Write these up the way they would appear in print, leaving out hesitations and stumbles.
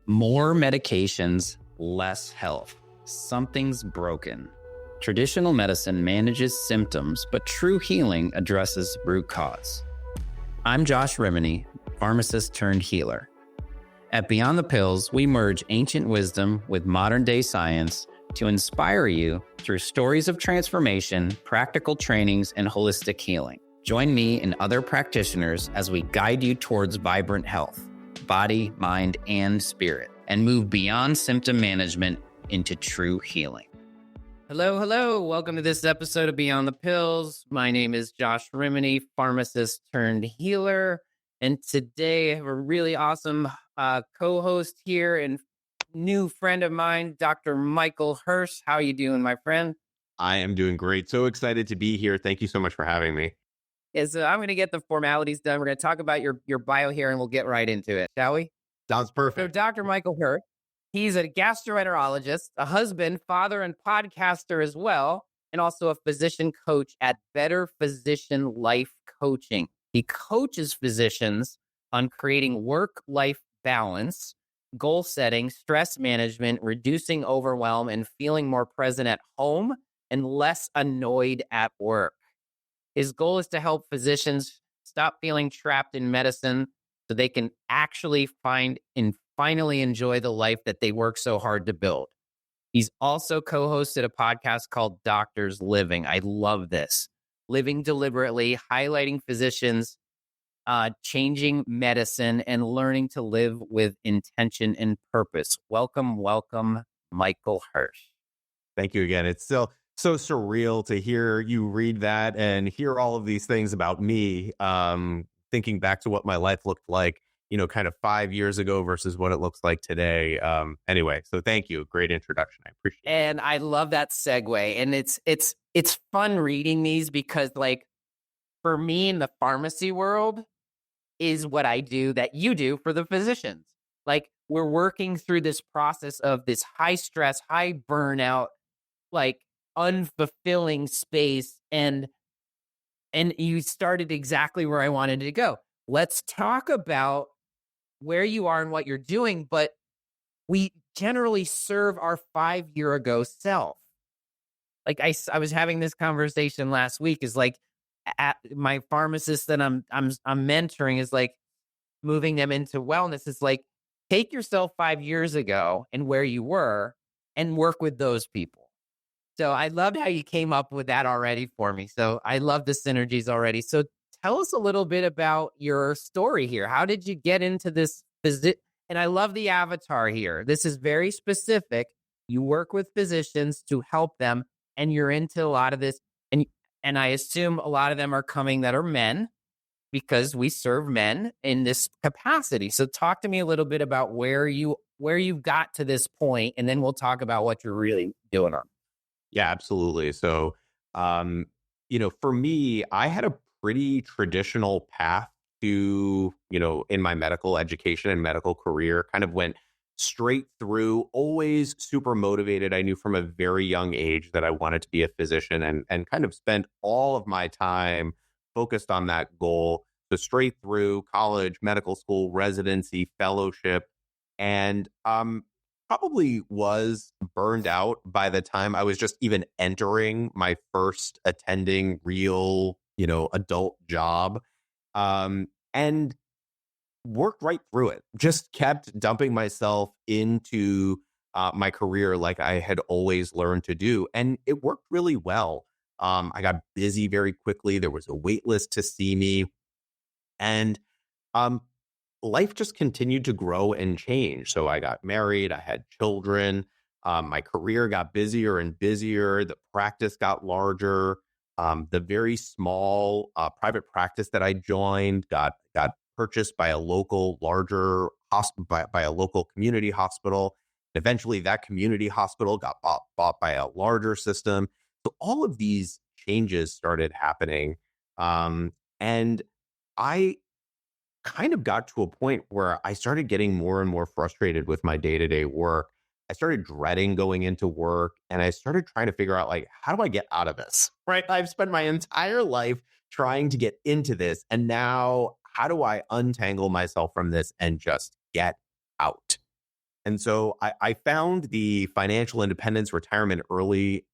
More medications, less health. Something's broken. Traditional medicine manages symptoms, but true healing addresses root cause. I'm Josh Rimini, pharmacist turned healer. At Beyond the Pills, we merge ancient wisdom with modern day science to inspire you through stories of transformation, practical trainings, and holistic healing. Join me and other practitioners as we guide you towards vibrant health, body, mind, and spirit, and move beyond symptom management into true healing. Hello. Welcome to this episode of Beyond the Pills. My name is Josh Rimini, pharmacist turned healer. And today I have a really awesome co-host here and new friend of mine, Dr. Michael Hersh. How are you doing, my friend? I am doing great. So excited to be here. Thank you so much for having me. So I'm going to get the formalities done. We're going to talk about your bio here and we'll get right into it, shall we? Sounds perfect. So Dr. Michael Hersh, he's a gastroenterologist, a husband, father, and podcaster as well, and also a physician coach at Better Physician Life Coaching. He coaches physicians on creating work-life balance, goal setting, stress management, reducing overwhelm, and feeling more present at home and less annoyed at work. His goal is to help physicians stop feeling trapped in medicine so they can actually find and finally enjoy the life that they work so hard to build. He's also co-hosted a podcast called Doctors Living. I love this. Living deliberately, highlighting physicians, changing medicine, and learning to live with intention and purpose. Welcome, Michael Hersh. Thank you again. It's still so surreal to hear you read that and hear all of these things about me, thinking back to what my life looked like, kind of 5 years ago versus what it looks like today. Anyway, so thank you. Great introduction. I appreciate it. And I love that segue. And it's fun reading these because, like, for me in the pharmacy world is what I do that you do for the physicians. Like, we're working through this process of this high stress, high burnout, like unfulfilling space. And you started exactly where I wanted to go. Let's talk about where you are and what you're doing, but we generally serve our 5-year ago self. Like I was having this conversation last week is like my pharmacist that I'm mentoring is like moving them into wellness. It's like, take yourself 5 years ago and where you were and work with those people. So I loved how you came up with that already for me. So I love the synergies already. So tell us a little bit about your story here. How did you get into this And I love the avatar here. This is very specific. You work with physicians to help them, and you're into a lot of this. And I assume a lot of them are coming that are men because we serve men in this capacity. So talk to me a little bit about where you got to this point, and then we'll talk about what you're really doing on. Yeah, absolutely. So, for me, I had a pretty traditional path to, in my medical education and medical career, kind of went straight through, always super motivated. I knew from a very young age that I wanted to be a physician and kind of spent all of my time focused on that goal. So straight through college, medical school, residency, fellowship, and probably was burned out by the time I was just even entering my first attending real, adult job. And worked right through it. Just kept dumping myself into my career like I had always learned to do. And it worked really well. I got busy very quickly. There was a wait list to see me. And life just continued to grow and change. So I got married. I had children. My career got busier and busier. The practice got larger. The very small private practice that I joined got purchased by a local larger hospital, by a local community hospital. Eventually, that community hospital got bought by a larger system. So all of these changes started happening, and I kind of got to a point where I started getting more and more frustrated with my day-to-day work. I started dreading going into work, and I started trying to figure out, like, how do I get out of this? Right? I've spent my entire life trying to get into this, and now how do I untangle myself from this and just get out? And so I found the financial independence, retirement early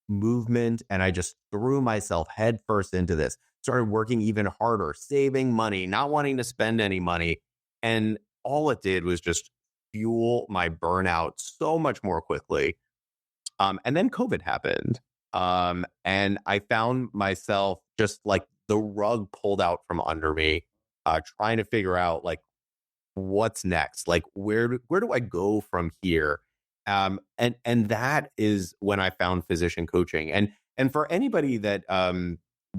movement, and I just threw myself headfirst into this. Started working even harder, saving money, not wanting to spend any money. And all it did was just fuel my burnout so much more quickly. And then COVID happened. And I found myself just like the rug pulled out from under me, trying to figure out like what's next, like where do I go from here? And that is when I found physician coaching. And for anybody that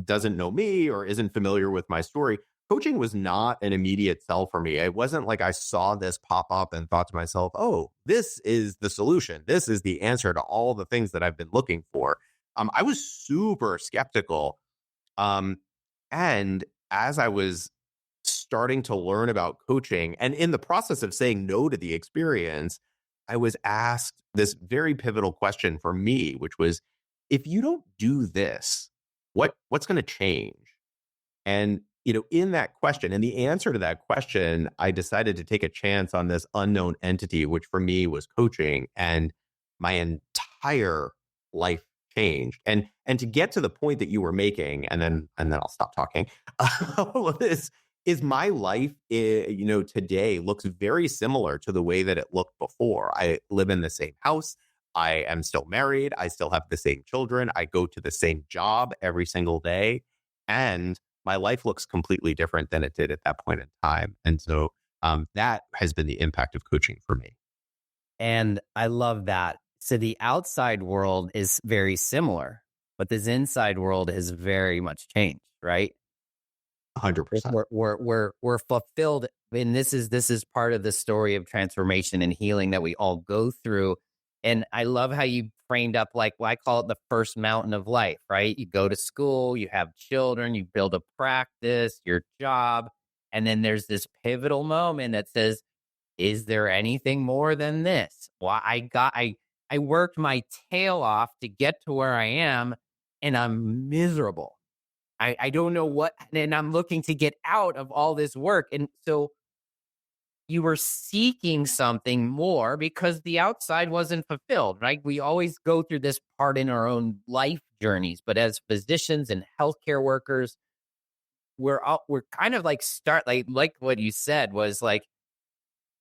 doesn't know me or isn't familiar with my story, coaching was not an immediate sell for me. It wasn't like I saw this pop up and thought to myself, oh, this is the solution, this is the answer to all the things that I've been looking for. I was super skeptical. Um, and as I was starting to learn about coaching and in the process of saying no to the experience, I was asked this very pivotal question for me, which was, if you don't do this, what's going to change? And, in that question and the answer to that question, I decided to take a chance on this unknown entity, which for me was coaching, and my entire life changed. And to get to the point that you were making, and then I'll stop talking. All of this is my life, today looks very similar to the way that it looked before. I live in the same house. I am still married. I still have the same children. I go to the same job every single day. And my life looks completely different than it did at that point in time. And so that has been the impact of coaching for me. And I love that. So the outside world is very similar, but this inside world has very much changed, right? 100%. We're fulfilled, and this is part of the story of transformation and healing that we all go through. And I love how you framed up, like, well, I call it the first mountain of life, right? You go to school, you have children, you build a practice, your job, and then there's this pivotal moment that says, is there anything more than this? Well, I worked my tail off to get to where I am, and I'm miserable. I don't know what, and I'm looking to get out of all this work. And so you were seeking something more because the outside wasn't fulfilled, right? We always go through this part in our own life journeys, but as physicians and healthcare workers, we're kind of like like what you said was like,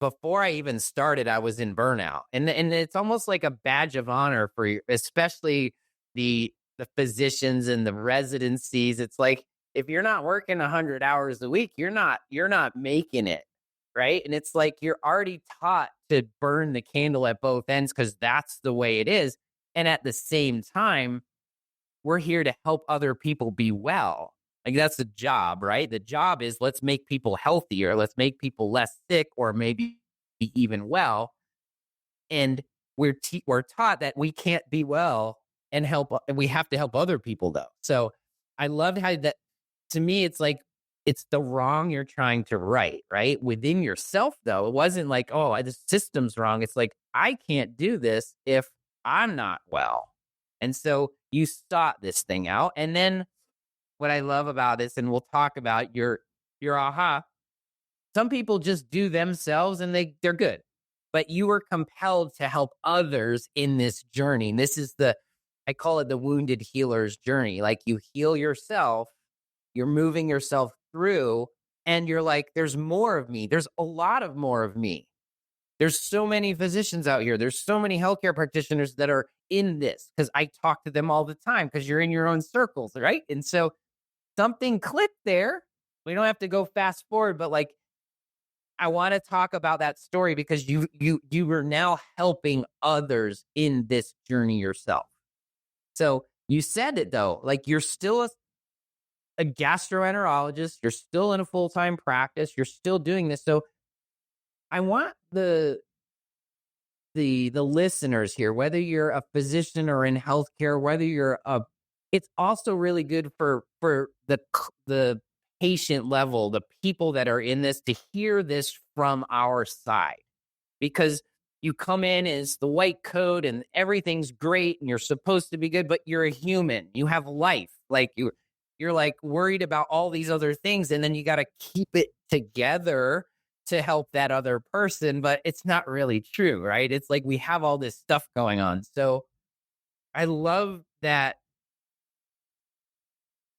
before I even started, I was in burnout, and it's almost like a badge of honor for you, especially the physicians and the residencies. It's like, if you're not working 100 hours a week, you're not making it, right? And it's like you're already taught to burn the candle at both ends because that's the way it is. And at the same time, we're here to help other people be well. Like, that's the job, right? The job is, let's make people healthier, let's make people less sick, or maybe even well. And we're taught that we can't be well and help, and we have to help other people though. So I love how that, to me, it's like, it's the wrong you're trying to right within yourself though. It wasn't like, oh, the system's wrong. It's like, I can't do this if I'm not well. And so you sought this thing out. And then what I love about this, and we'll talk about your aha, some people just do themselves and they're good. But you were compelled to help others in this journey. And this is I call it the wounded healer's journey. Like, you heal yourself, you're moving yourself through, and you're like, there's more of me. There's a lot of more of me. There's so many physicians out here. There's so many healthcare practitioners that are in this, because I talk to them all the time, because you're in your own circles, right? And so something clicked there. We don't have to go fast forward, but like, I want to talk about that story because you were now helping others in this journey yourself. So you said it though, like, you're still a gastroenterologist, you're still in a full-time practice, you're still doing this. So I want the listeners here, whether you're a physician or in healthcare, whether you're it's also really good for the patient level, the people that are in this, to hear this from our side, because you come in as the white coat and everything's great and you're supposed to be good, but you're a human. You have life. Like, you're like worried about all these other things, and then you got to keep it together to help that other person, but it's not really true, right? It's like we have all this stuff going on. So I love that.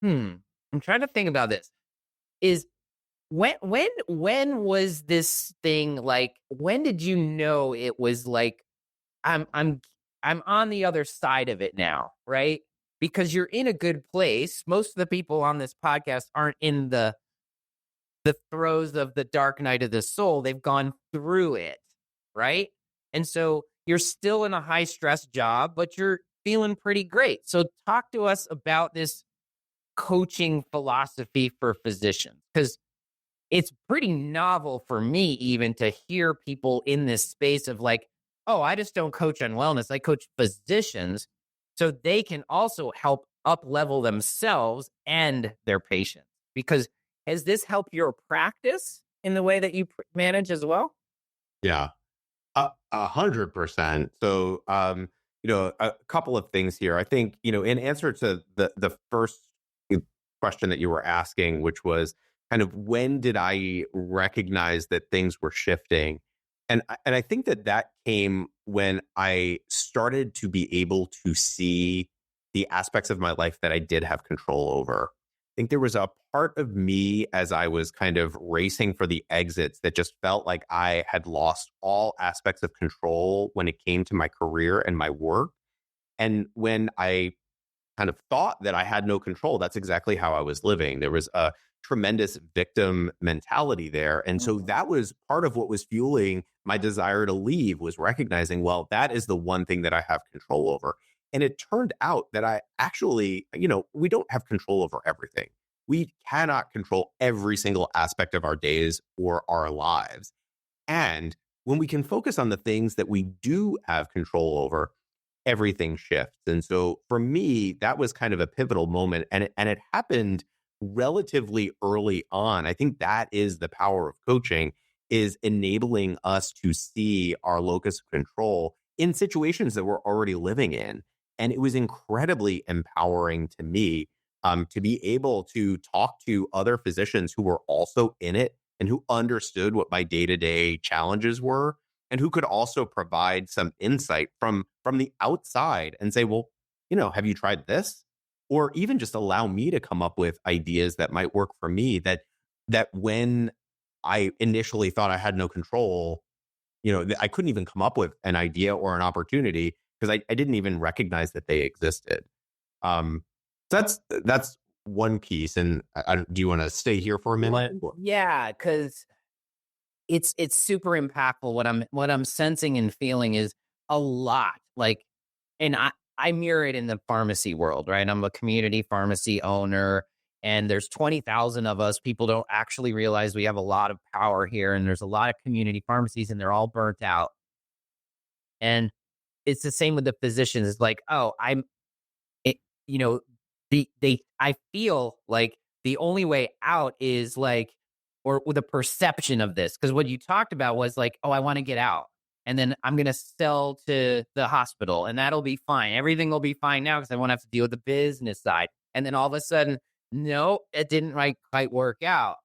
I'm trying to think about this. Is when was this thing like when did you know it was like I'm I'm I'm on the other side of it now, right? Because you're in a good place. Most of the people on this podcast aren't in the throes of the dark night of the soul. They've gone through it, right? And so you're still in a high stress job, but you're feeling pretty great. So talk to us about this coaching philosophy for physicians because it's pretty novel for me even to hear people in this space of like, oh, I just don't coach on wellness. I coach physicians so they can also help up level themselves and their patients. Because has this helped your practice in the way that you manage as well? Yeah. 100%. So, a couple of things here. I think, in answer to the first question that you were asking, which was kind of when did I recognize that things were shifting? And I think that came when I started to be able to see the aspects of my life that I did have control over. I think there was a part of me as I was kind of racing for the exits that just felt like I had lost all aspects of control when it came to my career and my work. And when I kind of thought that I had no control, that's exactly how I was living. There was a tremendous victim mentality there. And so Mhm. that was part of what was fueling my desire to leave, was recognizing, well, that is the one thing that I have control over. And it turned out that I actually, we don't have control over everything. We cannot control every single aspect of our days or our lives. And when we can focus on the things that we do have control over, everything shifts. And so for me, that was kind of a pivotal moment. And it happened relatively early on. I think that is the power of coaching, is enabling us to see our locus of control in situations that we're already living in. And it was incredibly empowering to me, to be able to talk to other physicians who were also in it and who understood what my day-to-day challenges were, and who could also provide some insight from the outside and say, well, have you tried this? Or even just allow me to come up with ideas that might work for me, that when I initially thought I had no control, I couldn't even come up with an idea or an opportunity because I didn't even recognize that they existed. Um, that's one piece. And do you want to stay here for a minute? Yeah, because it's super impactful. What I'm sensing and feeling is a lot. Like, and I mirror it in the pharmacy world, right? I'm a community pharmacy owner, and there's 20,000 of us. People don't actually realize we have a lot of power here, and there's a lot of community pharmacies, and they're all burnt out. And it's the same with the physicians. It's like, oh, it, you know, I feel like the only way out is like, or with a perception of this, because what you talked about was like, oh, I want to get out. And then I'm going to sell to the hospital and that'll be fine. Everything will be fine now because I won't have to deal with the business side. And then all of a sudden, no, it didn't quite work out.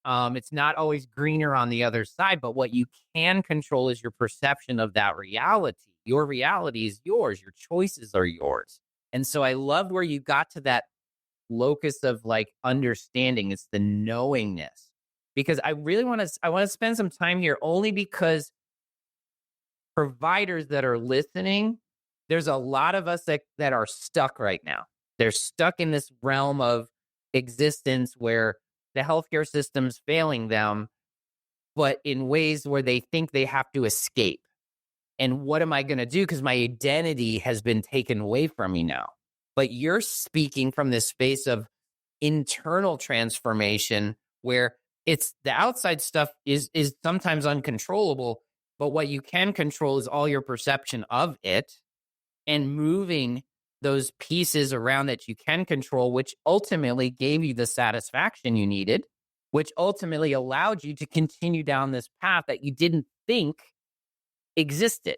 It's not always greener on the other side, but what you can control is your perception of that reality. Your reality is yours. Your choices are yours. And so I loved where you got to that locus of like understanding. It's the knowingness. Because I want to spend some time here only because providers that are listening, there's a lot of us that are stuck right now. They're stuck in this realm of existence where the healthcare system's failing them, but in ways where they think they have to escape. And what am I going to do? Because my identity has been taken away from me now. But you're speaking from this space of internal transformation where it's the outside stuff is sometimes uncontrollable, but what you can control is all your perception of it and moving those pieces around that you can control, which ultimately gave you the satisfaction you needed, which ultimately allowed you to continue down this path that you didn't think existed.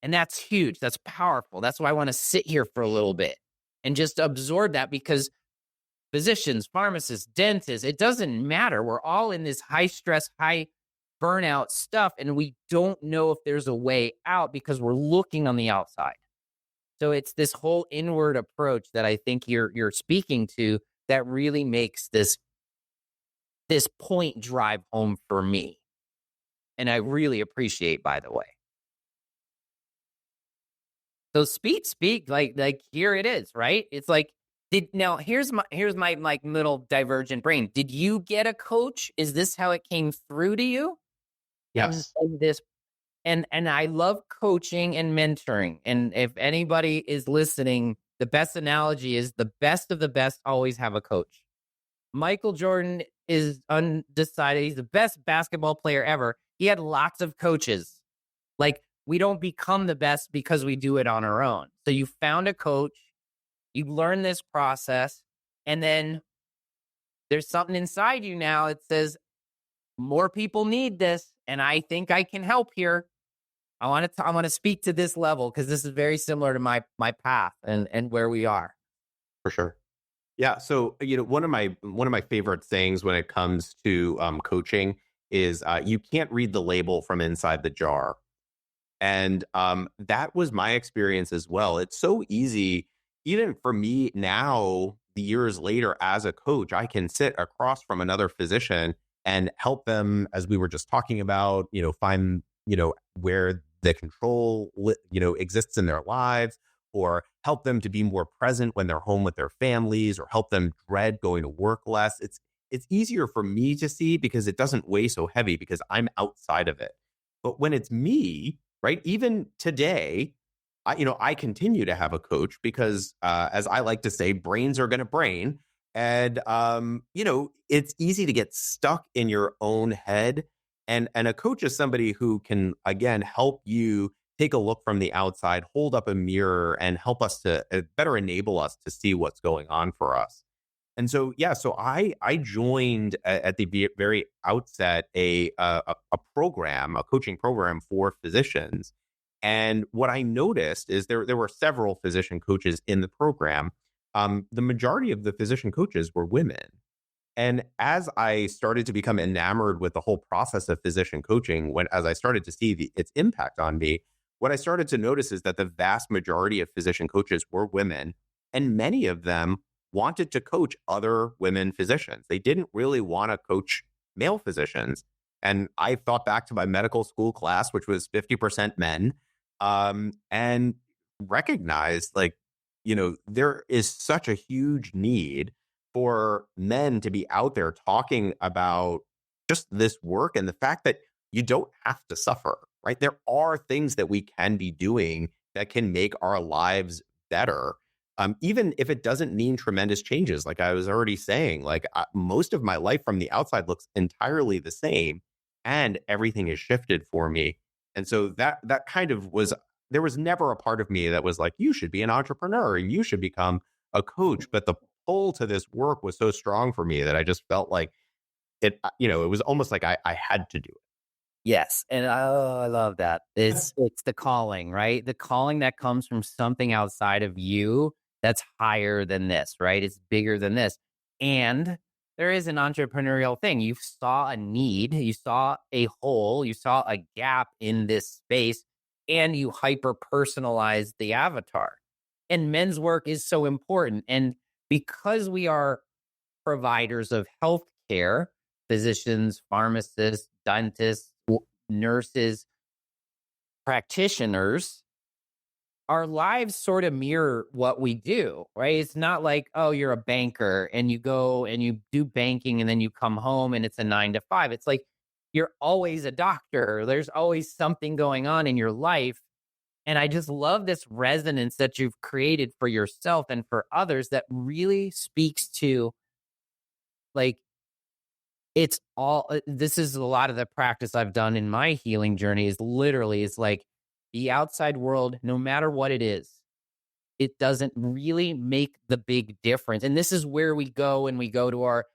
And that's huge. That's powerful. That's why I want to sit here for a little bit and just absorb that because physicians, pharmacists, dentists, it doesn't matter. We're all in this high stress, high burnout stuff, and we don't know if there's a way out because we're looking on the outside. So it's this whole inward approach that I think you're speaking to that really makes this point drive home for me. And I really appreciate, by the way. So speak like here it is, right? It's like here's my like little divergent brain. Did you get a coach? Is this how it came through to you? And, Yes, and this and I love coaching and mentoring. And if anybody is listening, the best analogy is the best of the best always have a coach. Michael Jordan is undecided. He's the best basketball player ever. He had lots of coaches. Like, we don't become the best because we do it on our own. So you found a coach, you learn this process, and then there's something inside you now that says, more people need this, and I think I can help here. I want to speak to this level because this is very similar to my path and where we are. for sure. Yeah. So, one of my favorite things when it comes to coaching is you can't read the label from inside the jar. And that was my experience as well. It's so easy, even for me now, the years later as a coach, I can sit across from another physician and help them, as we were just talking about, find, where the control, exists in their lives, or help them to be more present when they're home with their families, or help them dread going to work less. It's easier for me to see because it doesn't weigh so heavy because I'm outside of it. But when it's me, right? Even today, I continue to have a coach because, as I like to say, brains are going to brain, and it's easy to get stuck in your own head. And a coach is somebody who can again help you take a look from the outside, hold up a mirror, and help us to better enable us to see what's going on for us. And so, yeah, so I joined at the very outset a program, a coaching program for physicians. And what I noticed is there were several physician coaches in the program. The majority of the physician coaches were women. And as I started to become enamored with the whole process of physician coaching, as I started to see its impact on me, what I started to notice is that the vast majority of physician coaches were women, and many of them wanted to coach other women physicians. They didn't really want to coach male physicians. And I thought back to my medical school class, which was 50% men, and recognized there is such a huge need for men to be out there talking about just this work and the fact that you don't have to suffer, right? There are things that we can be doing that can make our lives better. Even if it doesn't mean tremendous changes, like I was already saying, most of my life from the outside looks entirely the same, and everything has shifted for me. And so that kind of was, there was never a part of me that was like, you should be an entrepreneur and you should become a coach. But the pull to this work was so strong for me that I just felt like it was almost like I had to do it. Yes, and I love that. It's the calling, right? The calling that comes from something outside of you that's higher than this, right? It's bigger than this. And there is an entrepreneurial thing. You saw a need, you saw a hole, you saw a gap in this space, and you hyper personalized the avatar. And men's work is so important. And because we are providers of health care, physicians, pharmacists, dentists, nurses, practitioners, our lives sort of mirror what we do, right? It's not like, oh, you're a banker and you go and you do banking and then you come home and it's a 9 to 5. It's like you're always a doctor. There's always something going on in your life. And I just love this resonance that you've created for yourself and for others that really speaks to like, it's all this is a lot of the practice I've done in my healing journey is literally it's like the outside world, no matter what it is, it doesn't really make the big difference. And this is where we go and we go to our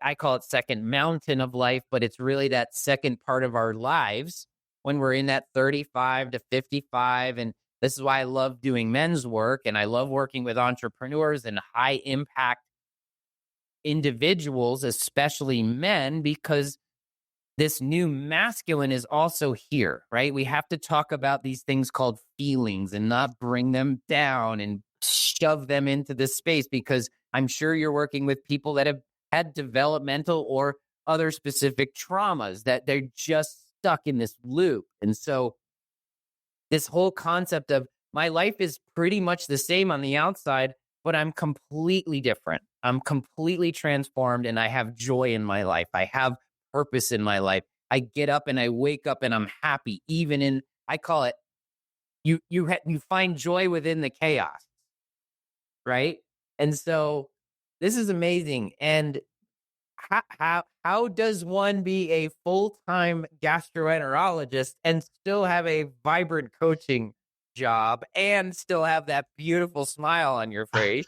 I call it second mountain of life, but it's really that second part of our lives when we're in that 35 to 55. And this is why I love doing men's work and I love working with entrepreneurs and high impact individuals, especially men, because this new masculine is also here, right? We have to talk about these things called feelings and not bring them down and shove them into this space, because I'm sure you're working with people that have had developmental or other specific traumas that they're just stuck in this loop. And so this whole concept of my life is pretty much the same on the outside, but I'm completely different. I'm completely transformed and I have joy in my life. I have purpose in my life. I get up and I wake up and I'm happy, even in, I call it, you find joy within the chaos, right? And so this is amazing. And how does one be a full-time gastroenterologist and still have a vibrant coaching job and still have that beautiful smile on your face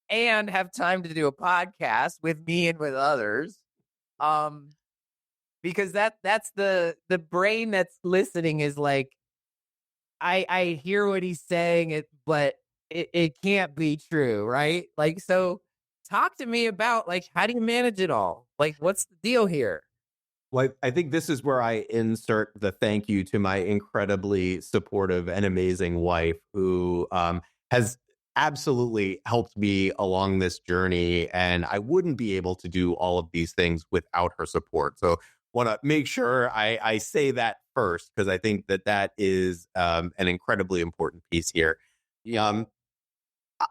and have time to do a podcast with me and with others? Um, because that's the brain that's listening is like, I hear what he's saying, but it can't be true, right? Like, so talk to me about like, how do you manage it all? Like, what's the deal here? Well, I think this is where I insert the thank you to my incredibly supportive and amazing wife who has absolutely helped me along this journey. And I wouldn't be able to do all of these things without her support. So want to make sure I say that first, because I think that that is an incredibly important piece here. Um,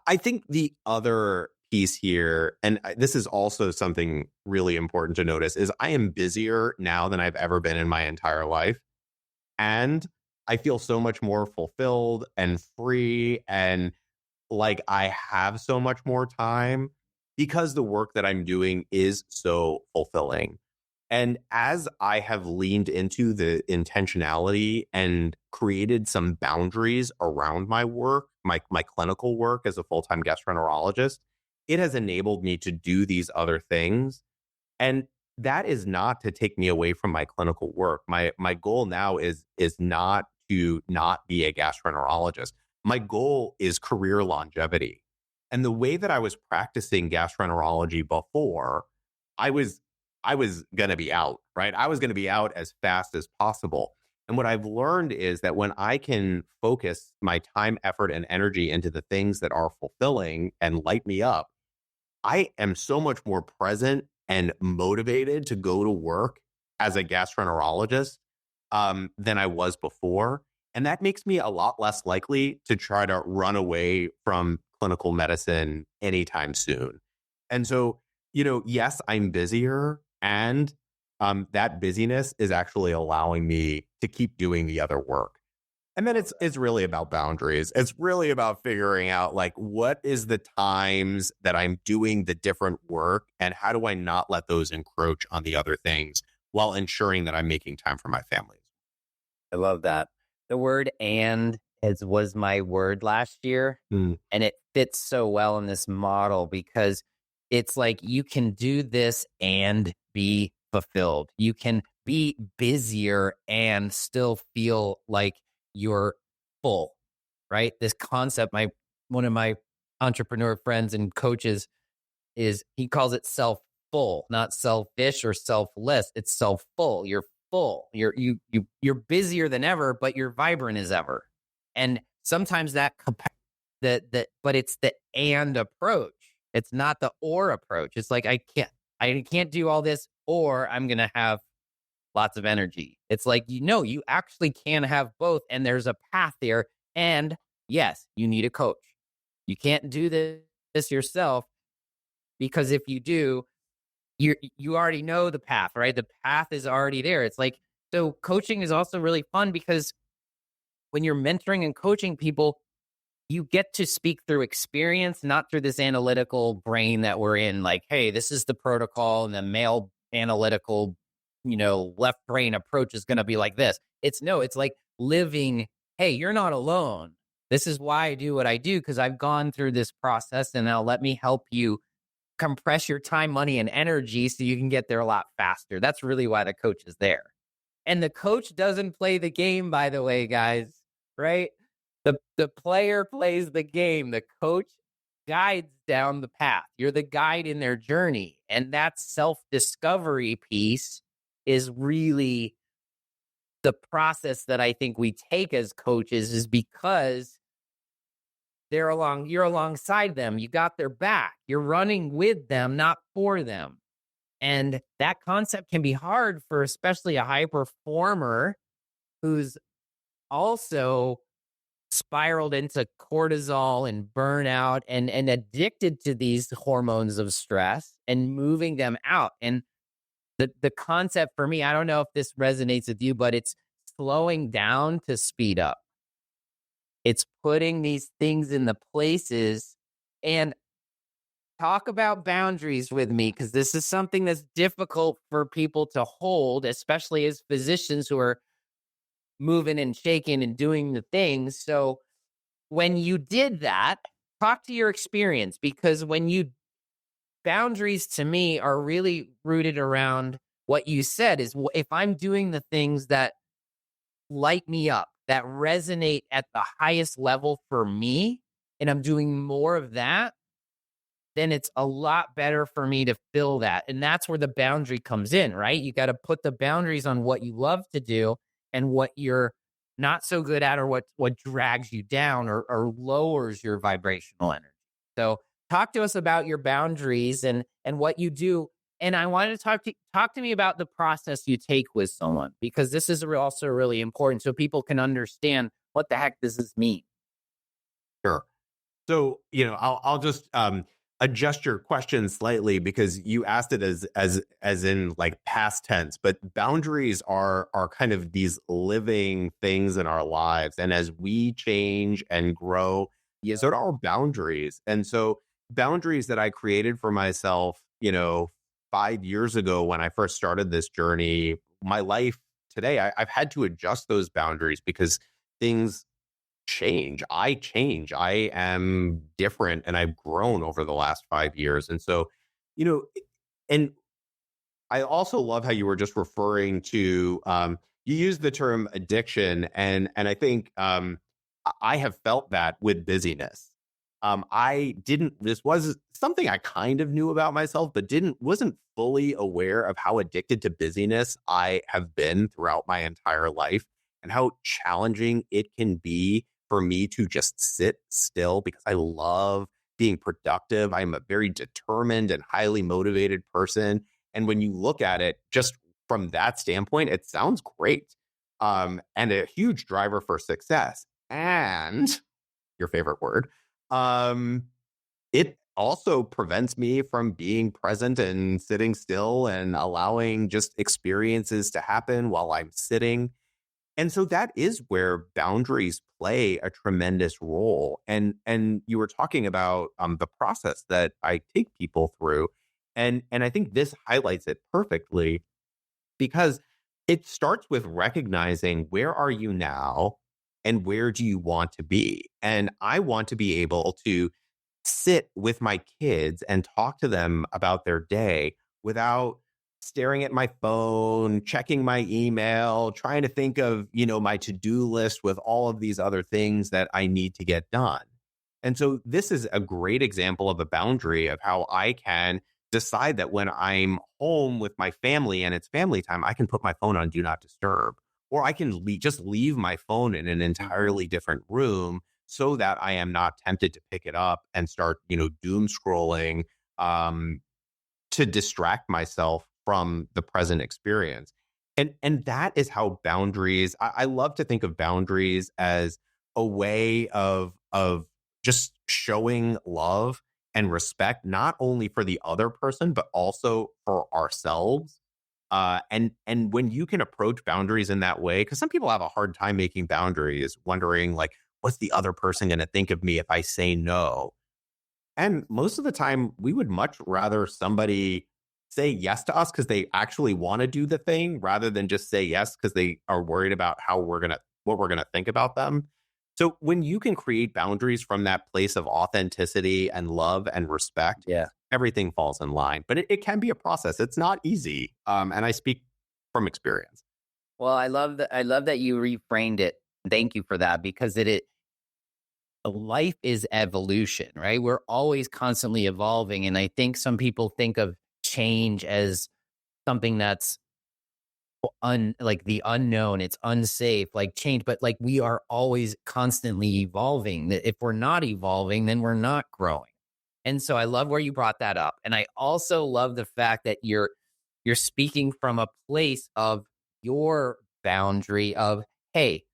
I think the other piece here, and this is also something really important to notice, is I am busier now than I've ever been in my entire life. And I feel so much more fulfilled and free and like I have so much more time because the work that I'm doing is so fulfilling. And as I have leaned into the intentionality and created some boundaries around my work, my clinical work as a full-time gastroenterologist, it has enabled me to do these other things. And that is not to take me away from my clinical work. My goal now is not to not be a gastroenterologist. My goal is career longevity. And the way that I was practicing gastroenterology before, I was I was going to be out, right? I was going to be out as fast as possible. And what I've learned is that when I can focus my time, effort, and energy into the things that are fulfilling and light me up, I am so much more present and motivated to go to work as a gastroenterologist than I was before. And that makes me a lot less likely to try to run away from clinical medicine anytime soon. And so, yes, I'm busier, and that busyness is actually allowing me to keep doing the other work. And then it's really about boundaries. It's really about figuring out like what is the times that I'm doing the different work and how do I not let those encroach on the other things while ensuring that I'm making time for my family. I love that. The word "and" was my word last year, Mm. and it fits so well in this model because it's like you can do this and be fulfilled. You can be busier and still feel like you're full, right? This concept, my one of my entrepreneur friends and coaches is he calls it self full, not selfish or selfless. It's self full. You're full. You're busier than ever, but you're vibrant as ever. And sometimes but it's the and approach. It's not the or approach. It's like I can't do all this or I'm gonna have lots of energy. It's like you actually can have both, and there's a path there. And yes, you need a coach. You can't do this yourself, because if you do, you already know the path, right? The path is already there. It's like, so coaching is also really fun because when you're mentoring and coaching people, you get to speak through experience, not through this analytical brain that we're in. Like, hey, this is the protocol, and the male analytical, left brain approach is going to be like this. It's like living. Hey, you're not alone. This is why I do what I do, because I've gone through this process, and now let me help you compress your time, money, and energy so you can get there a lot faster. That's really why the coach is there. And the coach doesn't play the game, by the way, guys, right? The player plays the game. The coach guides down the path. You're the guide in their journey. And that self-discovery piece is really the process that I think we take as coaches, is because you're alongside them. You got their back. You're running with them, not for them. And that concept can be hard for especially a high performer who's also spiraled into cortisol and burnout and addicted to these hormones of stress and moving them out. And the concept for me, I don't know if this resonates with you, but it's slowing down to speed up. It's putting these things in the places. And talk about boundaries with me, because this is something that's difficult for people to hold, especially as physicians who are moving and shaking and doing the things. So when you did that, talk to your experience, because boundaries to me are really rooted around what you said is, if I'm doing the things that light me up, that resonate at the highest level for me, and I'm doing more of that, then it's a lot better for me to fill that. And that's where the boundary comes in, right? You got to put the boundaries on what you love to do and what you're not so good at, or what drags you down, or lowers your vibrational energy. So talk to us about your boundaries and what you do. And I wanted to talk to me about the process you take with someone, because this is also really important so people can understand what the heck does this mean. Sure. So, I'll just adjust your question slightly, because you asked it as in like past tense, but boundaries are kind of these living things in our lives. And as we change and grow, Yeah. so do our boundaries. And so boundaries that I created for myself, 5 years ago when I first started this journey, my life today, I've had to adjust those boundaries because things change. I change. I am different, and I've grown over the last 5 years. And so, you know, and I also love how you were just referring to, you used the term addiction. And I think I have felt that with busyness. This was something I kind of knew about myself, but wasn't fully aware of how addicted to busyness I have been throughout my entire life, and how challenging it can be for me to just sit still, because I love being productive. I'm a very determined and highly motivated person. And when you look at it just from that standpoint, it sounds great. And a huge driver for success. And your favorite word, it also prevents me from being present and sitting still and allowing just experiences to happen while I'm sitting. And so that is where boundaries play a tremendous role. And you were talking about the process that I take people through, and I think this highlights it perfectly, because it starts with recognizing, where are you now and where do you want to be? And I want to be able to sit with my kids and talk to them about their day without staring at my phone, checking my email, trying to think of, my to-do list with all of these other things that I need to get done. And so this is a great example of a boundary of how I can decide that when I'm home with my family and it's family time, I can put my phone on do not disturb, or I can just leave my phone in an entirely different room, so that I am not tempted to pick it up and start, doom scrolling, to distract myself from the present experience. And that is how boundaries, I love to think of boundaries as a way of just showing love and respect, not only for the other person, but also for ourselves. And when you can approach boundaries in that way, because some people have a hard time making boundaries, wondering like, what's the other person going to think of me if I say no? And most of the time, we would much rather somebody say yes to us because they actually want to do the thing, rather than just say yes because they are worried about what we're gonna think about them. So when you can create boundaries from that place of authenticity and love and respect, Yeah. everything falls in line. But it can be a process. It's not easy. And I speak from experience. Well, I love that you reframed it. Thank you for that, because life is evolution, right? We're always constantly evolving. And I think some people think of change as something that's like the unknown, it's unsafe, like change, but like we are always constantly evolving. That if we're not evolving, then we're not growing. And so I love where you brought that up. And I also love the fact that you're speaking from a place of your boundary of, hey,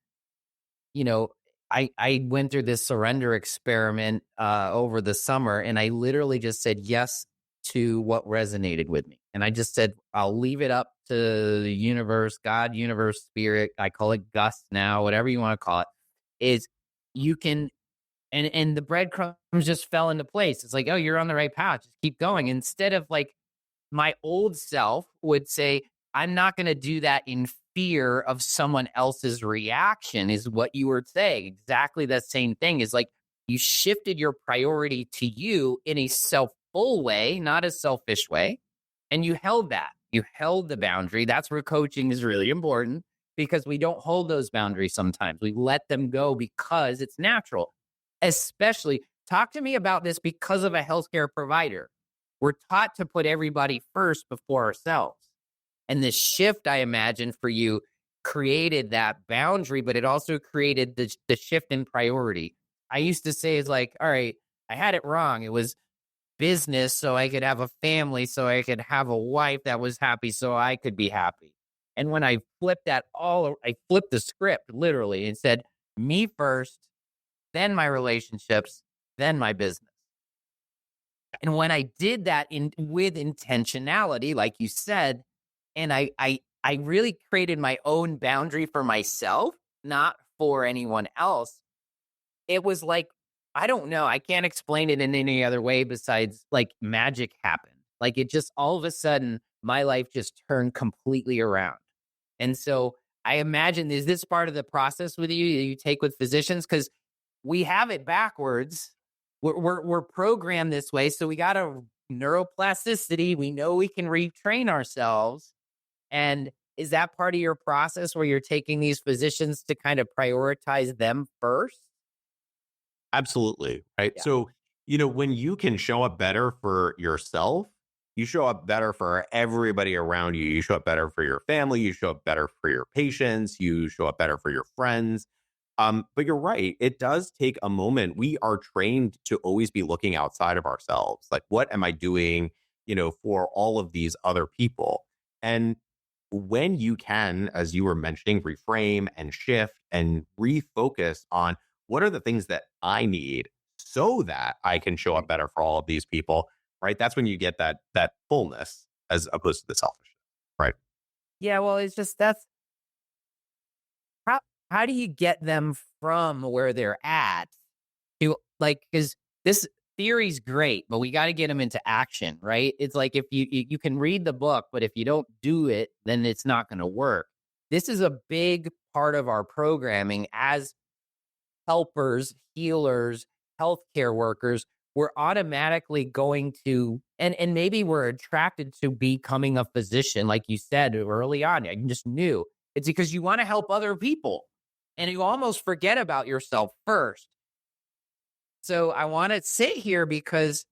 you know, I went through this surrender experiment over the summer, and I literally just said yes to what resonated with me. And I just said, I'll leave it up to the universe, God, universe, spirit. I call it Gus now, whatever you want to call it, is you can and the breadcrumbs just fell into place. It's like, oh, you're on the right path. Just keep going. Instead of like my old self would say, I'm not going to do that in fear of someone else's reaction, is what you were saying. Exactly the same thing is like you shifted your priority to you in a self-full way, not a selfish way. And you held that. You held the boundary. That's where coaching is really important because we don't hold those boundaries sometimes. We let them go because it's natural. Especially, talk to me about this because of a healthcare provider. We're taught to put everybody first before ourselves. And this shift, I imagine, for you created that boundary, but it also created the shift in priority. I used to say, it's like, all right, I had it wrong. It was business so I could have a family, so I could have a wife that was happy, so I could be happy. And when I flipped I flipped the script literally and said, me first, then my relationships, then my business. And when I did that with intentionality, like you said, and I really created my own boundary for myself, not for anyone else. It was like, I don't know, I can't explain it in any other way besides like magic happened. Like it just all of a sudden, my life just turned completely around. And so I imagine, is this part of the process with you that you take with physicians? Because we have it backwards. We're programmed this way. So we got a neuroplasticity. We know we can retrain ourselves. And is that part of your process where you're taking these physicians to kind of prioritize them first? Absolutely. Right. Yeah. So, when you can show up better for yourself, you show up better for everybody around you. You show up better for your family. You show up better for your patients. You show up better for your friends. But you're right. It does take a moment. We are trained to always be looking outside of ourselves. Like, what am I doing, for all of these other people? And when you can, as you were mentioning, reframe and shift and refocus on what are the things that I need so that I can show up Right. better for all of these people, right? That's when you get that fullness as opposed to the selfishness, right? Yeah, well, it's just how how do you get them from where they're at to like, because this theory's great, but we got to get them into action, right? It's like if you can read the book, but if you don't do it, then it's not going to work. This is a big part of our programming as helpers, healers, healthcare workers. We're automatically going to, and maybe we're attracted to becoming a physician, like you said early on. I just knew it's because you want to help other people and you almost forget about yourself first. So I want to sit here because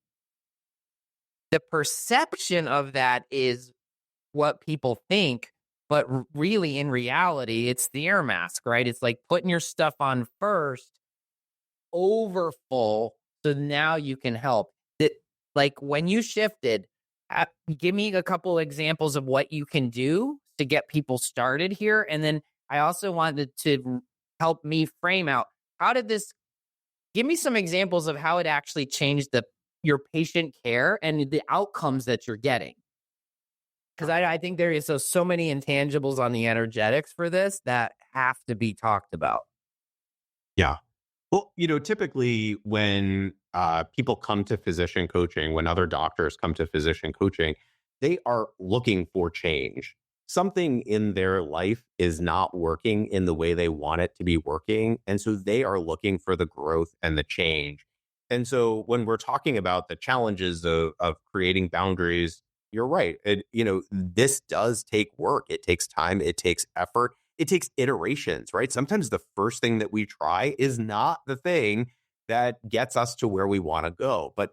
the perception of that is what people think, but really in reality, it's the air mask, right? It's like putting your stuff on first, over full, so now you can help. That like when you shifted, give me a couple examples of what you can do to get people started here, and then I also wanted to help me frame out how did this give me some examples of how it actually changed the your patient care and the outcomes that you're getting. Because I think there is so many intangibles on the energetics for this that have to be talked about. Yeah. Well, typically when people come to physician coaching, when other doctors come to physician coaching, they are looking for change. Something in their life is not working in the way they want it to be working. And so they are looking for the growth and the change. And so when we're talking about the challenges of creating boundaries, you're right. This does take work. It takes time. It takes effort. It takes iterations, right? Sometimes the first thing that we try is not the thing that gets us to where we want to go. But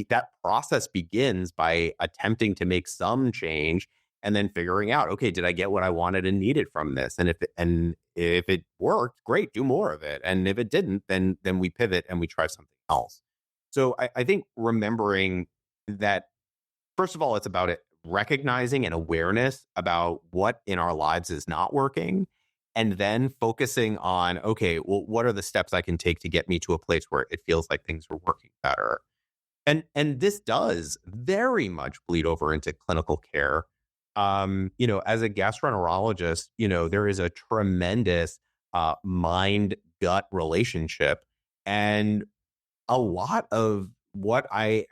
that process begins by attempting to make some change and then figuring out, okay, did I get what I wanted and needed from this? And if it worked, great, do more of it. And if it didn't, then we pivot and we try something else. So I think remembering that, first of all, it's about it recognizing and awareness about what in our lives is not working, and then focusing on, okay, well, what are the steps I can take to get me to a place where it feels like things are working better? And this does very much bleed over into clinical care. As a gastroenterologist, there is a tremendous mind gut relationship, and a lot of what I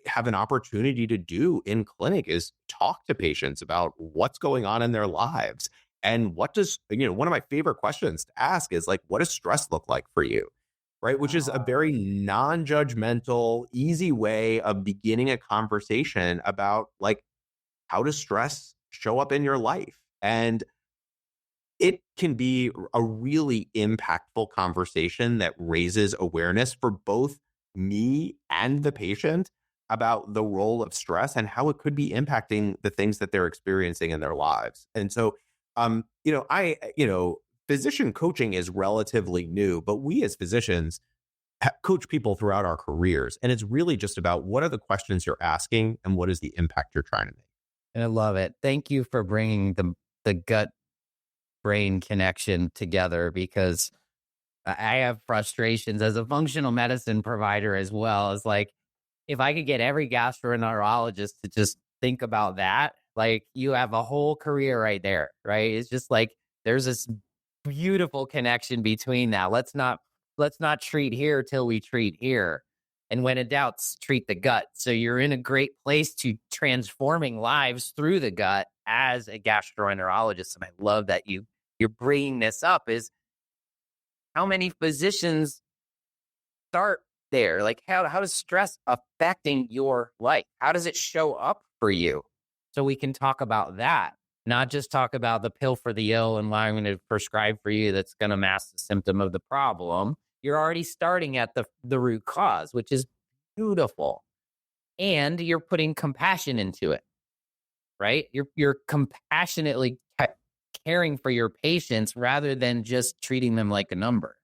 have an opportunity to do in clinic is talk to patients about what's going on in their lives. And one of my favorite questions to ask is like, what does stress look like for you? Right. Which is a very non judgmental, easy way of beginning a conversation about like, how does stress show up in your life? And it can be a really impactful conversation that raises awareness for both me and the patient about the role of stress and how it could be impacting the things that they're experiencing in their lives. And so, physician coaching is relatively new, but we as physicians coach people throughout our careers. And it's really just about what are the questions you're asking and what is the impact you're trying to make. And I love it. Thank you for bringing the gut brain connection together, because I have frustrations as a functional medicine provider as well. As like, if I could get every gastroenterologist to just think about that, like you have a whole career right there, right? It's just like there's this beautiful connection between that. Let's not treat here till we treat here. And when in doubt, treat the gut. So you're in a great place to transforming lives through the gut as a gastroenterologist. And I love that you're bringing this up. Is how many physicians start there? Like how does stress affecting your life? How does it show up for you? So we can talk about that, not just talk about the pill for the ill and what I'm going to prescribe for you that's going to mask the symptom of the problem. You're already starting at the root cause, which is beautiful. And you're putting compassion into it, right? You're compassionately caring for your patients rather than just treating them like a number.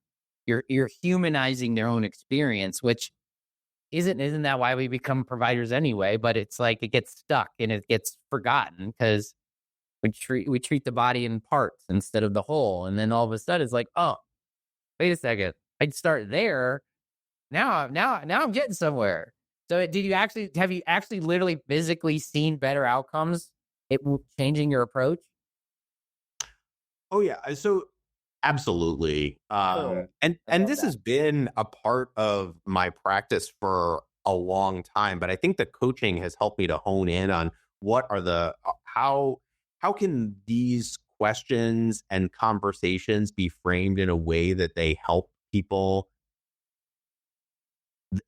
You're humanizing their own experience, which isn't that why we become providers anyway? But it's like it gets stuck and it gets forgotten because we treat the body in parts instead of the whole, and then all of a sudden it's like, oh, wait a second, I'd start there. Now I'm getting somewhere. So have you actually literally physically seen better outcomes? Changing your approach. Oh yeah. So absolutely. Oh, I And love this that. has been a part of my practice for a long time, but I think the coaching has helped me to hone in on what are the how can these questions and conversations be framed in a way that they help people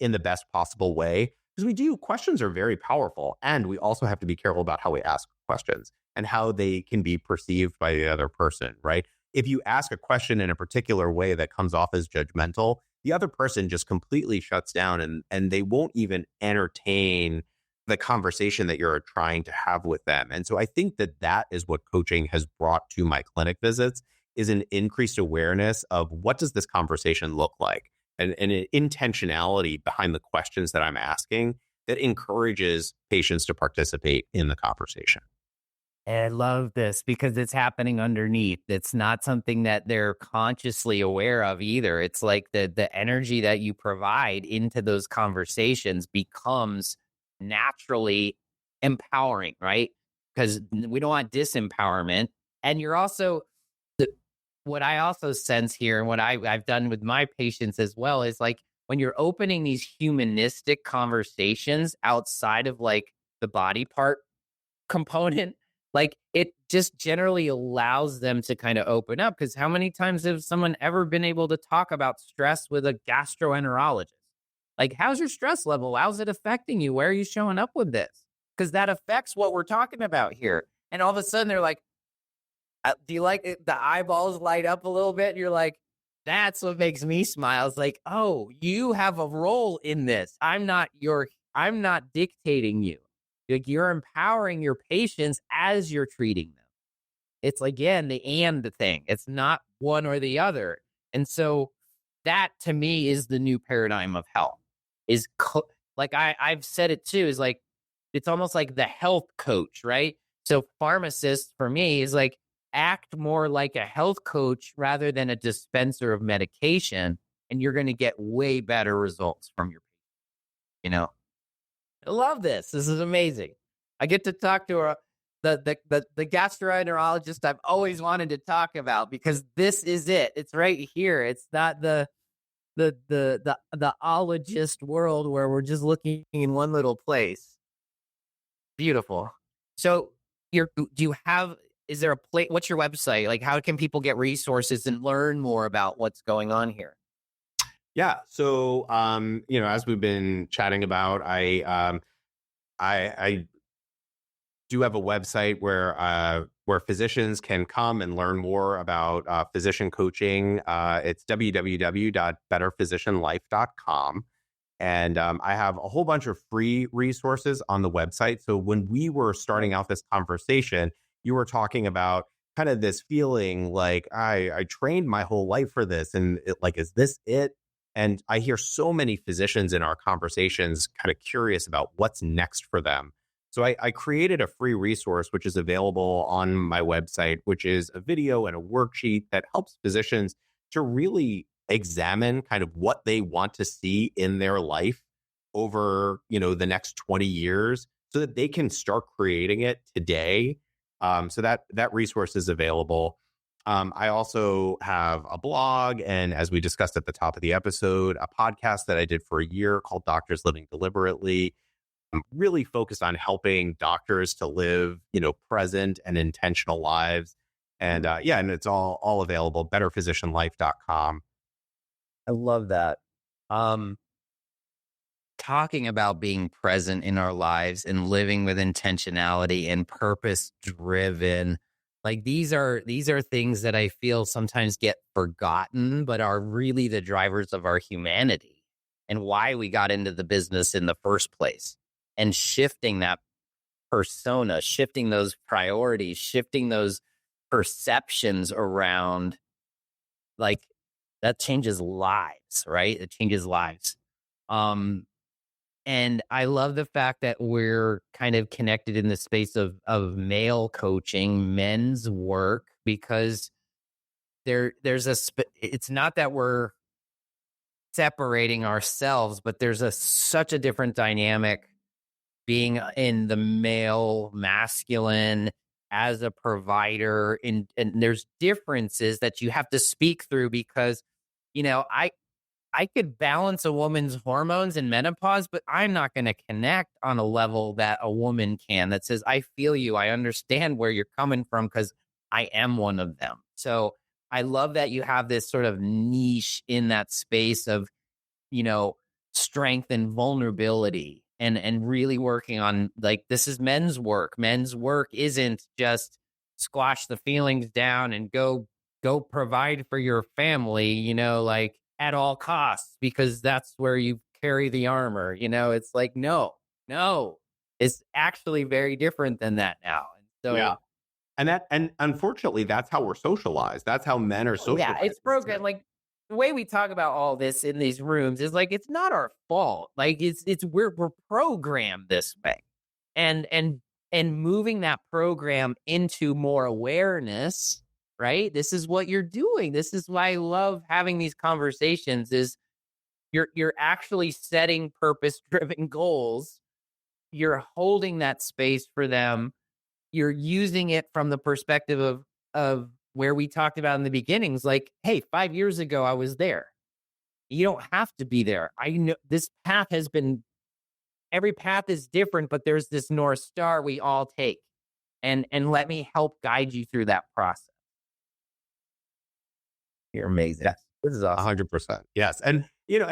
in the best possible way, because questions are very powerful, and we also have to be careful about how we ask questions and how they can be perceived by the other person, right? If you ask a question in a particular way that comes off as judgmental, the other person just completely shuts down, and they won't even entertain the conversation that you're trying to have with them. And so I think that is what coaching has brought to my clinic visits, is an increased awareness of what does this conversation look like, and an intentionality behind the questions that I'm asking that encourages patients to participate in the conversation. And I love this because it's happening underneath. It's not something that they're consciously aware of either. It's like the energy that you provide into those conversations becomes naturally empowering, right? Because we don't want disempowerment. And you're also the what I also sense here, and what I've done with my patients as well, is like when you're opening these humanistic conversations outside of like the body part component, like it just generally allows them to kind of open up. Because how many times has someone ever been able to talk about stress with a gastroenterologist? Like, how's your stress level? How's it affecting you? Where are you showing up with this? Because that affects what we're talking about here. And all of a sudden they're like, do you like it? The eyeballs light up a little bit? And you're like, That's what makes me smile. It's like, oh, you have a role in this. I'm not dictating you. Like, you're empowering your patients as you're treating them. It's like, again, the and thing. It's not one or the other. And so that to me is the new paradigm of health. Is like I've said it too, is like it's almost like the health coach, right? So pharmacist for me is like act more like a health coach rather than a dispenser of medication, and you're going to get way better results from your, you know. I love this. This is amazing. I get to talk to the gastroenterologist I've always wanted to talk about, because this is it. It's right here. It's not the ologist world where we're just looking in one little place. Beautiful. So do you have, is there a place, what's your website? Like, how can people get resources and learn more about what's going on here? Yeah. So, as we've been chatting about, I do have a website where physicians can come and learn more about physician coaching. It's www.betterphysicianlife.com. And I have a whole bunch of free resources on the website. So when we were starting out this conversation, you were talking about kind of this feeling like I trained my whole life for this. And is this it? And I hear so many physicians in our conversations kind of curious about what's next for them. So I created a free resource, which is available on my website, which is a video and a worksheet that helps physicians to really examine kind of what they want to see in their life over, the next 20 years so that they can start creating it today. So that resource is available. I also have a blog, and as we discussed at the top of the episode, a podcast that I did for a year called Doctors Living Deliberately. I'm really focused on helping doctors to live, present and intentional lives. And and it's all available, betterphysicianlife.com. I love that. Um, Talking about being present in our lives and living with intentionality and purpose driven, like these are things that I feel sometimes get forgotten, but are really the drivers of our humanity and why we got into the business in the first place. And shifting that persona, shifting those priorities, shifting those perceptions around, like, that changes lives, right? It changes lives. Um, and I love the fact that we're kind of connected in the space of male coaching, men's work, because it's not that we're separating ourselves, but there's such a different dynamic being in the male masculine as a provider, and there's differences that you have to speak through, because I could balance a woman's hormones in menopause, but I'm not going to connect on a level that a woman can, that says, I feel you. I understand where you're coming from because I am one of them. So I love that you have this sort of niche in that space of, strength and vulnerability, and really working on, like, this is men's work. Men's work isn't just squash the feelings down and go provide for your family, like at all costs, because that's where you carry the armor. It's like, no, it's actually very different than that now. And Yeah. so, And unfortunately, that's how we're socialized. That's how men are oh, yeah, socialized. it's broken. Like, the way we talk about all this in these rooms is like, it's not our fault. Like, we're programmed this way, and moving that program into more awareness, right? This is what you're doing. This is why I love having these conversations, is you're actually setting purpose-driven goals. You're holding that space for them. You're using it from the perspective of where we talked about in the beginnings, like, hey, 5 years ago I was there. You don't have to be there. I know this path has been, every path is different, but there's this North Star we all take. And let me help guide you through that process. You're amazing. Yes, This is awesome. 100%. Yes. And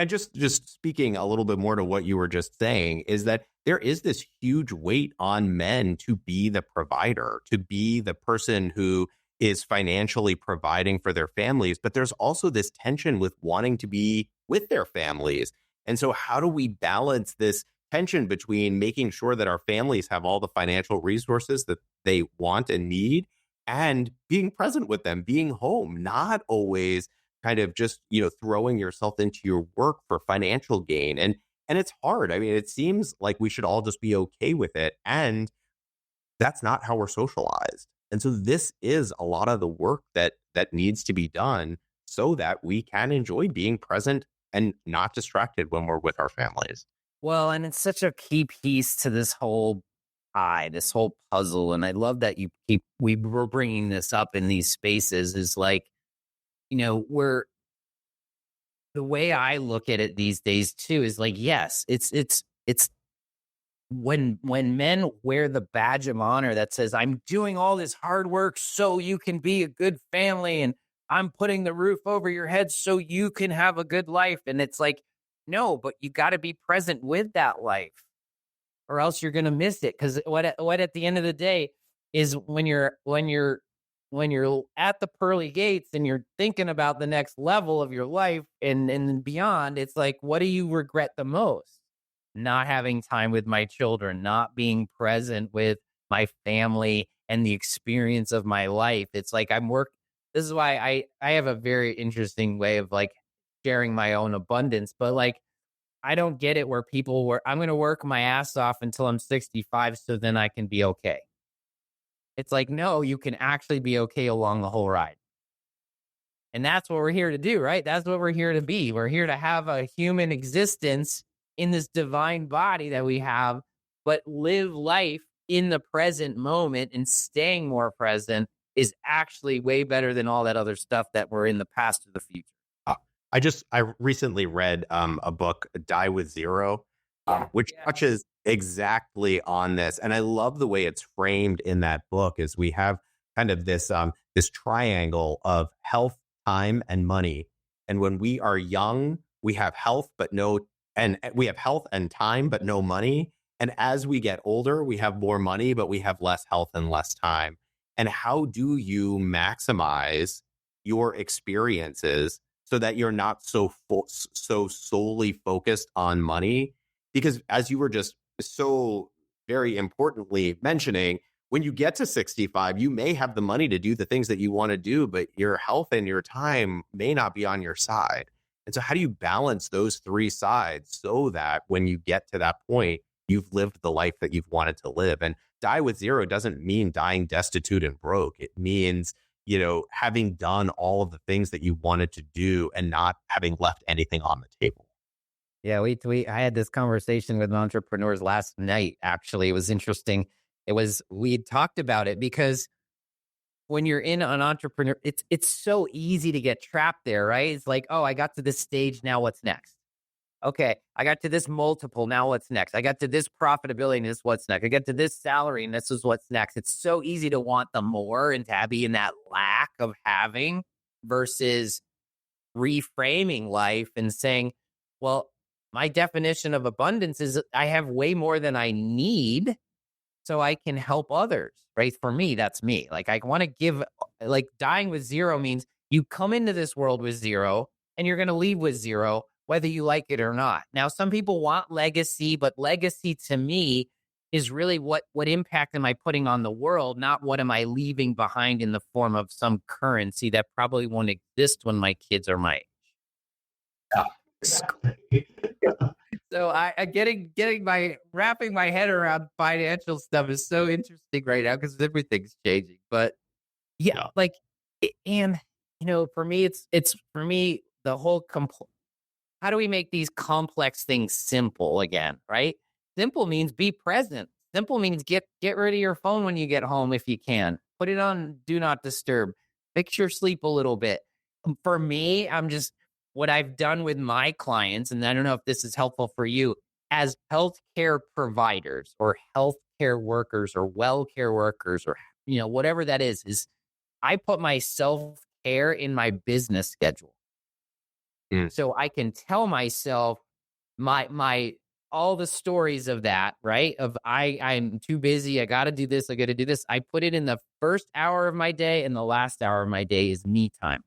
just speaking a little bit more to what you were just saying, is that there is this huge weight on men to be the provider, to be the person who is financially providing for their families, but there's also this tension with wanting to be with their families. And so, how do we balance this tension between making sure that our families have all the financial resources that they want and need and being present with them, being home, not always kind of just, throwing yourself into your work for financial gain. And it's hard. I mean, it seems like we should all just be okay with it. And that's not how we're socialized. And so this is a lot of the work that needs to be done so that we can enjoy being present and not distracted when we're with our families. Well, and it's such a key piece to this whole pie, this whole puzzle. And I love that we were bringing this up in these spaces is like, we're, the way I look at it these days too is like, yes, it's when men wear the badge of honor that says, I'm doing all this hard work so you can be a good family, and I'm putting the roof over your head so you can have a good life. And it's like, no, but you got to be present with that life or else you're going to miss it. Because what at the end of the day is when you're at the pearly gates and you're thinking about the next level of your life and beyond, it's like, what do you regret the most? Not having time with my children, not being present with my family and the experience of my life. It's like this is why I have a very interesting way of like sharing my own abundance, but like I don't get it where people were, I'm going to work my ass off until I'm 65 so then I can be okay. It's like, no, you can actually be okay along the whole ride. And that's what we're here to do, right? That's what we're here to be. We're here to have a human existence in this divine body that we have, but live life in the present moment, and staying more present is actually way better than all that other stuff that we're in the past or the future. Uh, I recently read a book, Die with Zero, which Yeah. touches exactly on this. And I love the way it's framed in that book is we have kind of this triangle of health, time, and money. And when we are young, we have health, but no, and we have health and time, but no money. And as we get older, we have more money, but we have less health and less time. And how do you maximize your experiences so that you're not so solely focused on money? Because as you were just so very importantly mentioning, when you get to 65, you may have the money to do the things that you want to do, but your health and your time may not be on your side. And so how do you balance those three sides so that when you get to that point, you've lived the life that you've wanted to live? And die with zero doesn't mean dying destitute and broke. It means, having done all of the things that you wanted to do and not having left anything on the table. Yeah, I had this conversation with entrepreneurs last night. Actually, it was interesting. We had talked about it because when you're in an entrepreneur, it's so easy to get trapped there, right? It's like, oh, I got to this stage, now what's next? Okay, I got to this multiple, now what's next? I got to this profitability, and this what's next? I got to this salary, and this is what's next. It's so easy to want the more and to be in that lack of having versus reframing life and saying, well, my definition of abundance is I have way more than I need so I can help others, right? For me, that's me. Like I want to give, like dying with zero means you come into this world with zero and you're going to leave with zero, whether you like it or not. Now, some people want legacy, but legacy to me is really what impact am I putting on the world, not what am I leaving behind in the form of some currency that probably won't exist when my kids are my age. Yeah, exactly. So I getting my wrapping my head around financial stuff is so interesting right now because everything's changing. But yeah, Yeah. like, and for me, it's for me the whole how do we make these complex things simple again, right? Simple means be present. Simple means get rid of your phone when you get home if you can. Put it on do not disturb. Fix your sleep a little bit. For me, I'm just what I've done with my clients, and I don't know if this is helpful for you as healthcare providers or healthcare workers or well care workers or whatever that is I put my self care in my business schedule. Mm. So I can tell myself my all the stories of that, right? Of I'm too busy, I got to do this, I got to do this. I put it in the first hour of my day, and the last hour of my day is me time.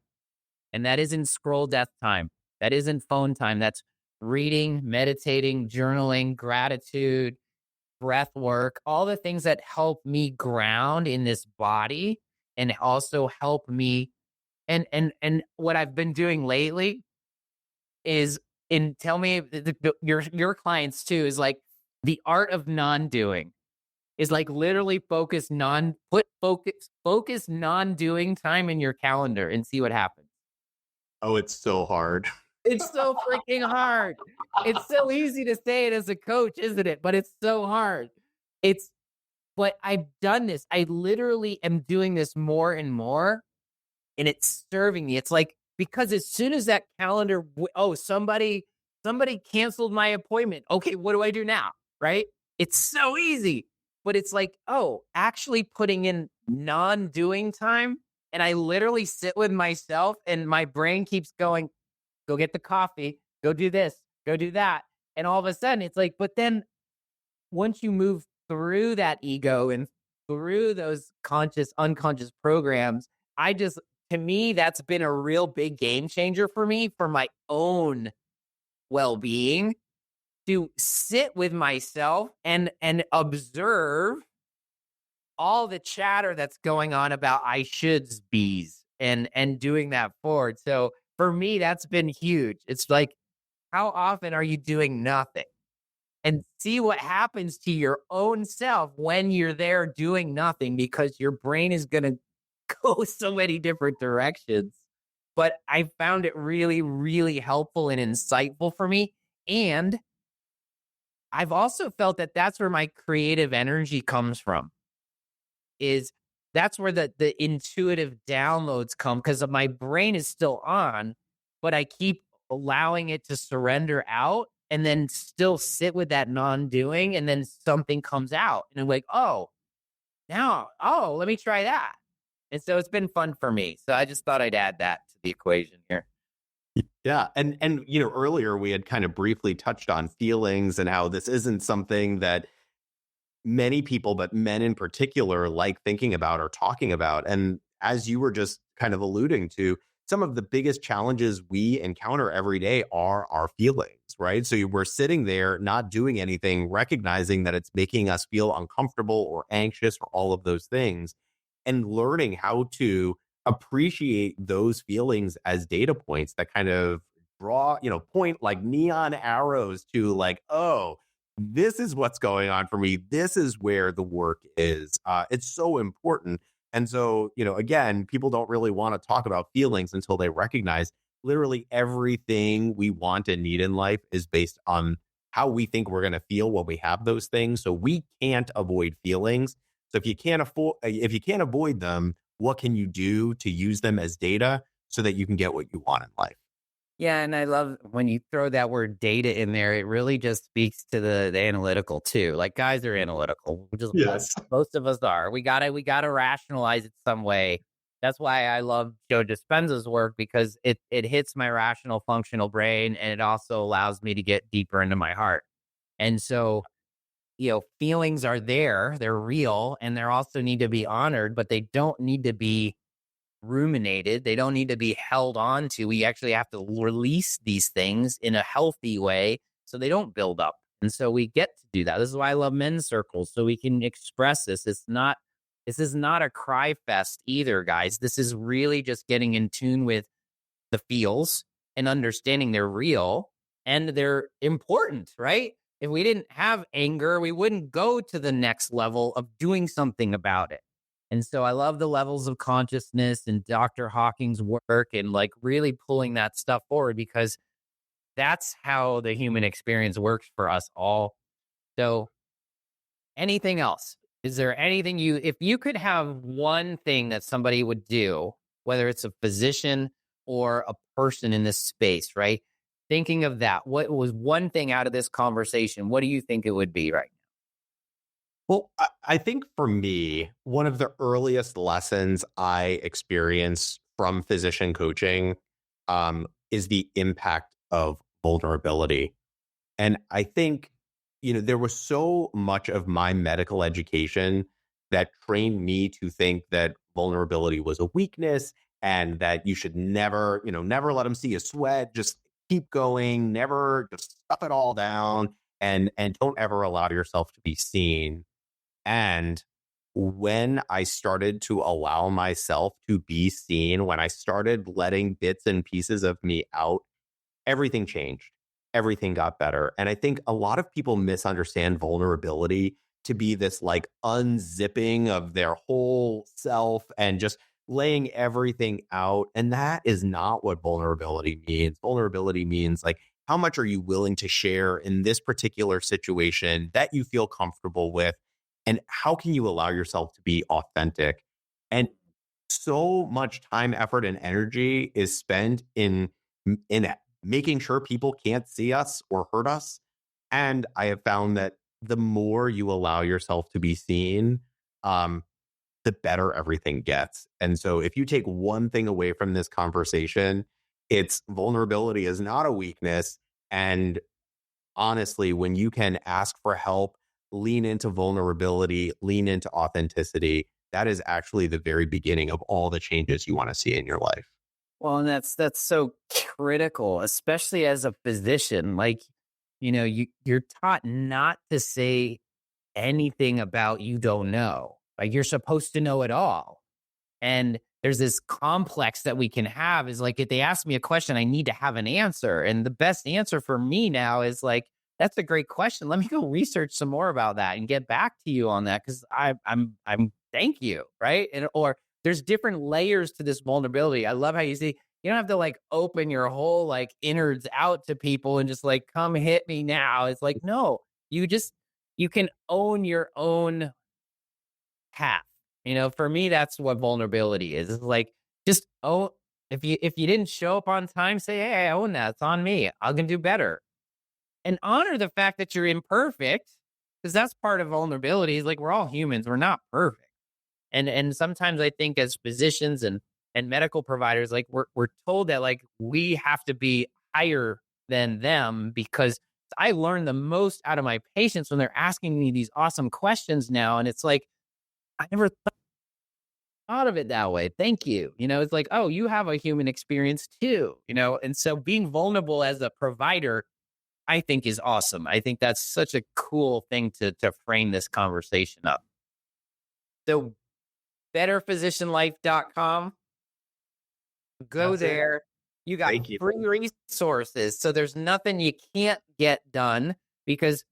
And that isn't scroll death time. That isn't phone time. That's reading, meditating, journaling, gratitude, breath work, all the things that help me ground in this body and also help me. And what I've been doing lately is, and tell me your clients too, is like the art of non-doing is like literally focus non-doing time in your calendar and see what happens. Oh, it's so hard. It's so freaking hard. It's so easy to say it as a coach, isn't it? But it's so hard. It's But I've done this. I literally am doing this more and more, and it's serving me. It's like, because as soon as that calendar, oh, somebody canceled my appointment. Okay, what do I do now? Right? It's so easy. But it's like, oh, actually putting in non-doing time, and I literally sit with myself, and my brain keeps going, go get the coffee, go do this, go do that. And all of a sudden it's like, but then once you move through that ego and through those conscious, unconscious programs, to me, that's been a real big game changer for me, for my own well being, to sit with myself and observe all the chatter that's going on about I shoulds bees and doing that forward. So for me, that's been huge. It's like, how often are you doing nothing? And see what happens to your own self when you're there doing nothing, because your brain is going to go so many different directions. But I found it really, really helpful and insightful for me. And I've also felt that that's where my creative energy comes from, is that's where the intuitive downloads come, because my brain is still on, but I keep allowing it to surrender out and then still sit with that non-doing, and then something comes out and I'm like, oh, let me try that. And so it's been fun for me. So I just thought I'd add that to the equation here. Yeah. And earlier we had kind of briefly touched on feelings and how this isn't something that many people, but men in particular, like thinking about or talking about. And as you were just kind of alluding to, some of the biggest challenges we encounter every day are our feelings, right? So we're sitting there not doing anything, recognizing that it's making us feel uncomfortable or anxious or all of those things, and learning how to appreciate those feelings as data points that kind of point like neon arrows to like, oh, this is what's going on for me. This is where the work is. It's so important. And so, again, people don't really want to talk about feelings until they recognize literally everything we want and need in life is based on how we think we're going to feel when we have those things. So we can't avoid feelings. So if you can't avoid them, what can you do to use them as data so that you can get what you want in life? Yeah, and I love when you throw that word data in there. It really just speaks to the analytical too. Like, guys are analytical. Yes. Most of us are. We gotta rationalize it some way. That's why I love Joe Dispenza's work, because it hits my rational functional brain, and it also allows me to get deeper into my heart. And so, feelings are there, they're real, and they also need to be honored, but they don't need to be ruminated. They don't need to be held on to. We actually have to release these things in a healthy way so they don't build up. And so we get to do that. This is why I love men's circles, so we can express this. This is not a cry fest either, guys. This is really just getting in tune with the feels and understanding they're real and they're important, right? If we didn't have anger, we wouldn't go to the next level of doing something about it. And so I love the levels of consciousness and Dr. Hawking's work, and like really pulling that stuff forward, because that's how the human experience works for us all. So, anything else? Is there anything if you could have one thing that somebody would do, whether it's a physician or a person in this space, right? Thinking of that, what was one thing out of this conversation? What do you think it would be right now? Well, I think for me, one of the earliest lessons I experienced from physician coaching is the impact of vulnerability. And I think there was so much of my medical education that trained me to think that vulnerability was a weakness and that you should never, never let them see you sweat, just keep going, never just stuff it all down and don't ever allow yourself to be seen. And when I started to allow myself to be seen, when I started letting bits and pieces of me out, everything changed. Everything got better. And I think a lot of people misunderstand vulnerability to be this like unzipping of their whole self and just laying everything out. And that is not what vulnerability means. Vulnerability means like, how much are you willing to share in this particular situation that you feel comfortable with? And how can you allow yourself to be authentic? And so much time, effort, and energy is spent in making sure people can't see us or hurt us. And I have found that the more you allow yourself to be seen, the better everything gets. And so if you take one thing away from this conversation, it's vulnerability is not a weakness. And honestly, when you can ask for help, lean into vulnerability, lean into authenticity, that is actually the very beginning of all the changes you want to see in your life. Well, and that's so critical, especially as a physician. Like, you're taught not to say anything about you don't know. Like you're supposed to know it all. And there's this complex that we can have is like, if they ask me a question, I need to have an answer. And the best answer for me now is like, that's a great question. Let me go research some more about that and get back to you on that. Cause I'm thank you. Right. And, or there's different layers to this vulnerability. I love how you say, you don't have to like open your whole like innards out to people and just like, come hit me now. It's like, no, you can own your own path. For me, that's what vulnerability is. It's like, just if you didn't show up on time, say, hey, I own that. It's on me. I can do better. And honor the fact that you're imperfect, because that's part of vulnerability. Is like, we're all humans. We're not perfect. And sometimes I think as physicians and medical providers, like we're told that like we have to be higher than them, because I learn the most out of my patients when they're asking me these awesome questions now. And it's like, I never thought of it that way. Thank you. It's like, oh, you have a human experience too, and so being vulnerable as a provider, I think is awesome. I think that's such a cool thing to frame this conversation up. So betterphysicianlife.com, go That's it. there. You got Thank you. free resources. So there's nothing you can't get done, because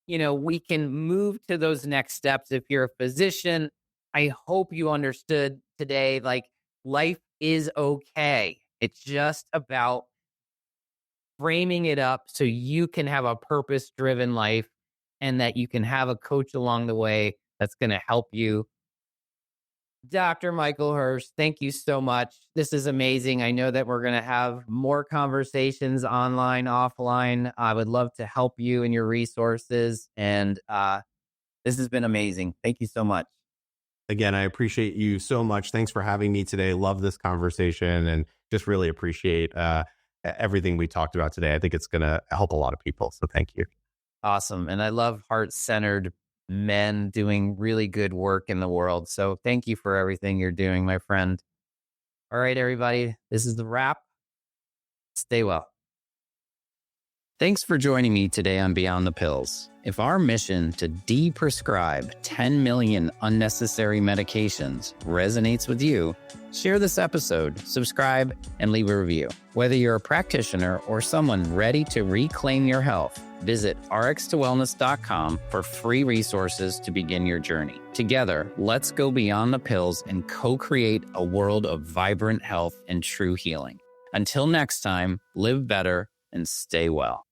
we can move to those next steps. If you're a physician, I hope you understood today, like life is okay. It's just about framing it up so you can have a purpose-driven life, and that you can have a coach along the way that's going to help you. Dr. Michael Hersh, thank you so much. This is amazing. I know that we're going to have more conversations online, offline. I would love to help you and your resources. And this has been amazing. Thank you so much. Again, I appreciate you so much. Thanks for having me today. Love this conversation and just really appreciate everything we talked about today. I think it's going to help a lot of people. So thank you. Awesome. And I love heart-centered men doing really good work in the world. So thank you for everything you're doing, my friend. All right, everybody. This is the wrap. Stay well. Thanks for joining me today on Beyond the Pills. If our mission to deprescribe 10 million unnecessary medications resonates with you, share this episode, subscribe, and leave a review. Whether you're a practitioner or someone ready to reclaim your health, visit rx2wellness.com for free resources to begin your journey. Together, let's go beyond the pills and co-create a world of vibrant health and true healing. Until next time, live better and stay well.